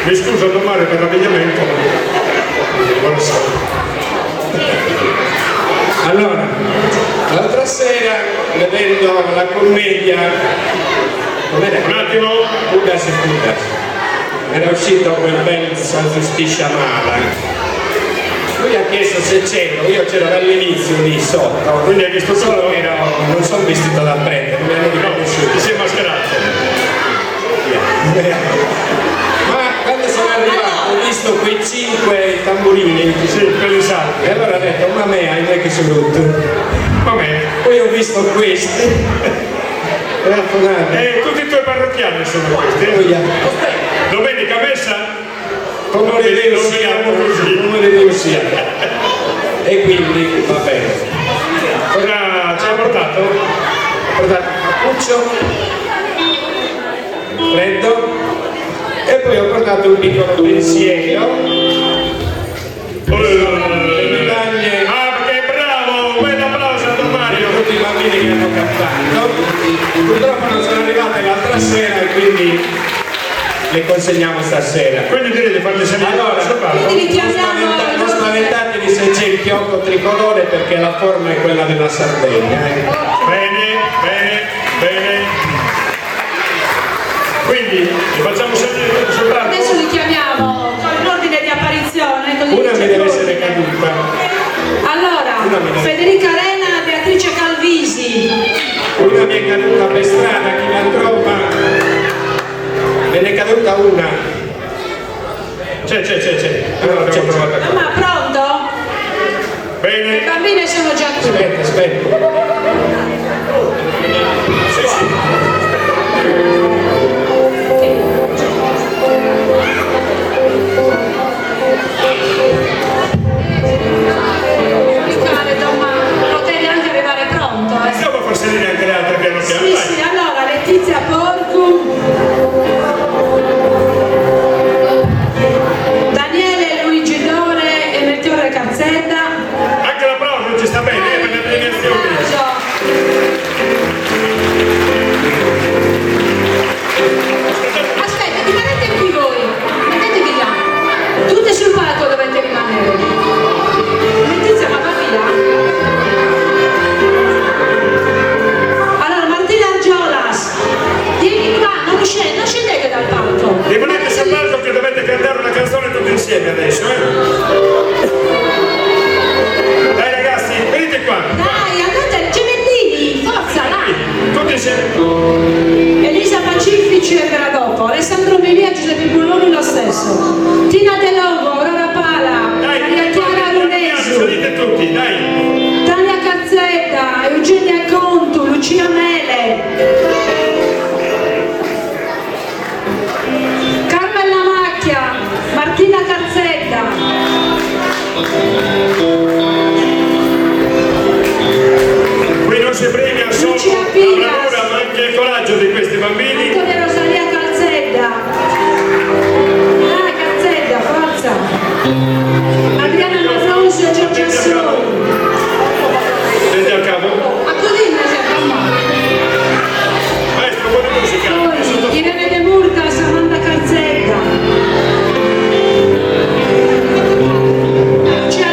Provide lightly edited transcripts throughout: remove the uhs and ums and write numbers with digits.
Mi scuso Don Mario per l'abbigliamento. Allora, l'altra sera, vedendo la commedia, com'era? Un attimo. Judas e Judas, era uscito quel bel Giustizia Mala. Lui ha chiesto se c'ero, io c'ero dall'inizio lì sotto, Quindi hai visto solo che non sono vestito da prete, mi hanno riconosciuto. Ti sei mascherato. Ma quando sono arrivato ho visto quei 5 tamburini, Sì, quelli salti. e allora ho detto, ma me, ahimè che sono rotto. Vabbè. Poi ho visto questi, e ho fatto, Tutti i tuoi parrocchiani sono questi. Domenica messa? come le devo sia. E quindi va bene. Cosa ci ha portato? Ho portato un cappuccio freddo e poi ho portato un piccolo pensiero. Le medaglie. Ah, che bravo! Un bel applauso a Don Mario! Tutti i bambini che hanno cantato. Purtroppo non sono arrivate l'altra sera e quindi le consegniamo stasera. Quindi direi di farli salire Allora, non spaventatevi se c'è il fiocco tricolore perché la forma è quella della Sardegna. Bene, bene, bene. Quindi li facciamo salire tutti sul palco. Adesso li chiamiamo con l'ordine di apparizione. Così Una mi dice deve tutto. essere caduta. Allora, Federica Arena, Beatrice Calvisi. Una mi è caduta per strada, chi la trova? Me ne è caduta una. C'è. Allora l'abbiamo trovata qua. Ma pronto? Le Bene. bambine sono già qui. Aspetta. Complicare, ma potevi anche arrivare pronto, eh? Stiamo a far salire anche le altre piano piano. Sì, Dai. sì, allora Letizia Porcu, Daniele Luigi Dore e Melchiorre Carzetta. Anche l'applauso ci sta bene per le premiazioni. Aspetta, rimanete qui voi, mettetevi là. Tutte sul palco dovete rimanere. Letizia, ma va via? Allora, Martina Angiolas, vieni qua, non scendete dal palco. Rimanete sul palco che dovete cantare una canzone tutti insieme adesso, Dai ragazzi, venite qua. Dai, andate, gemellini, forza, là. Tutti insieme. Elisa Pacifici e per dopo, Alessandro Melia e Giuseppe Bulloni lo stesso. Tina De Longo, Aurora Pala, Dai, Maria Chiara Lunesu, salite tutti, dai. Tania Cazzetta, Eugenia Contu, Lucia Mele, Carmela Macchia, Martina Carzetta. Qui non si premia solo Lucia la Pilas. bravura ma anche il coraggio di questi bambini. Antonio Rosalia Calzetta. Dai Calzetta, forza. Adriana Manfrosio e Giorgia Soli. Senti al capo. A così mi sembra. Maestro, un po' di musica. Poi Irene De Murta, Samantha Calzetta. Lucia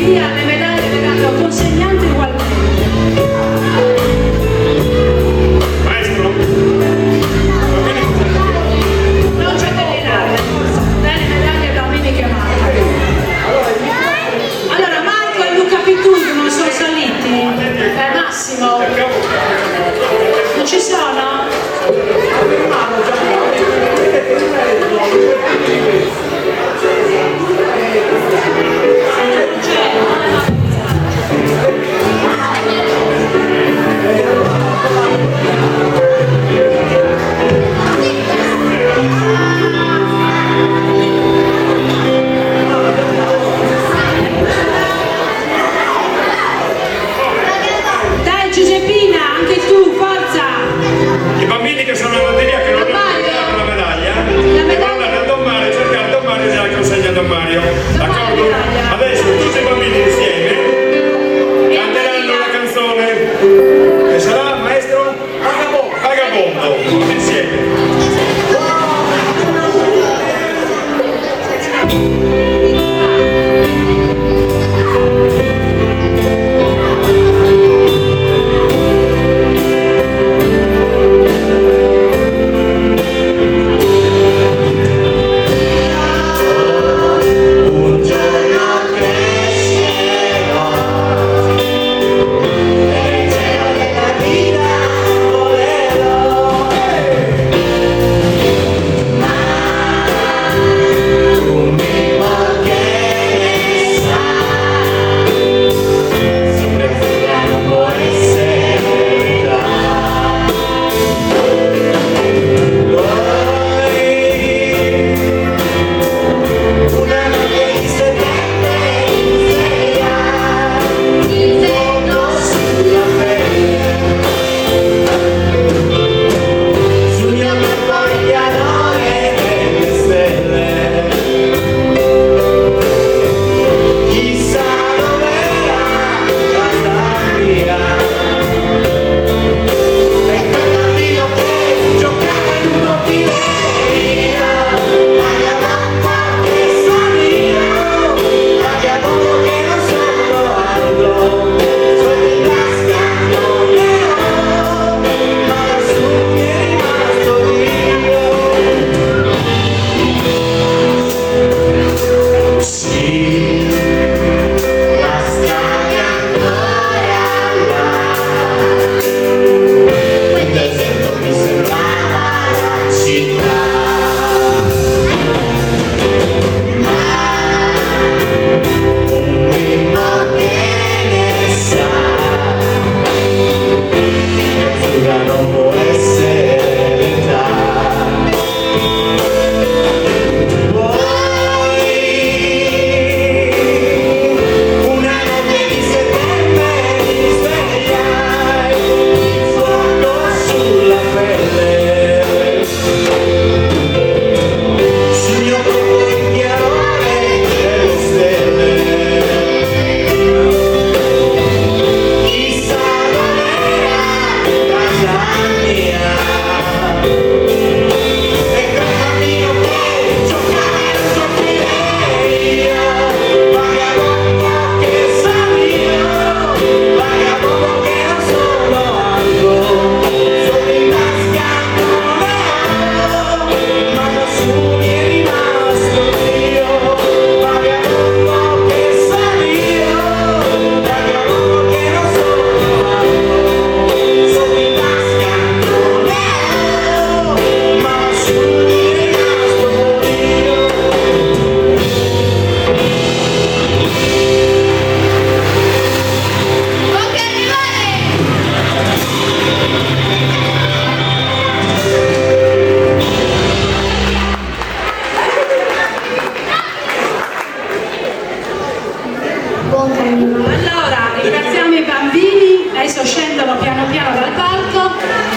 via le medaglie verranno consegnate ugualmente. Maestro? Non c'è da tirare, le medaglie bambini chiamate. Allora Marco e Luca Pitullo non sono saliti? Massimo? Non ci sono? Dai Giuseppina, anche tu, forza! I bambini che sono andati via, che non hanno portato la medaglia, devono andare a Don Mario, cercare Don Mario e la consegna a Don Mario. D'accordo? Adesso tutti i bambini insieme canteranno la canzone che sarà, maestro? Vagabondo. Tutti insieme. Allora, ringraziamo i bambini, adesso scendono piano piano dal palco.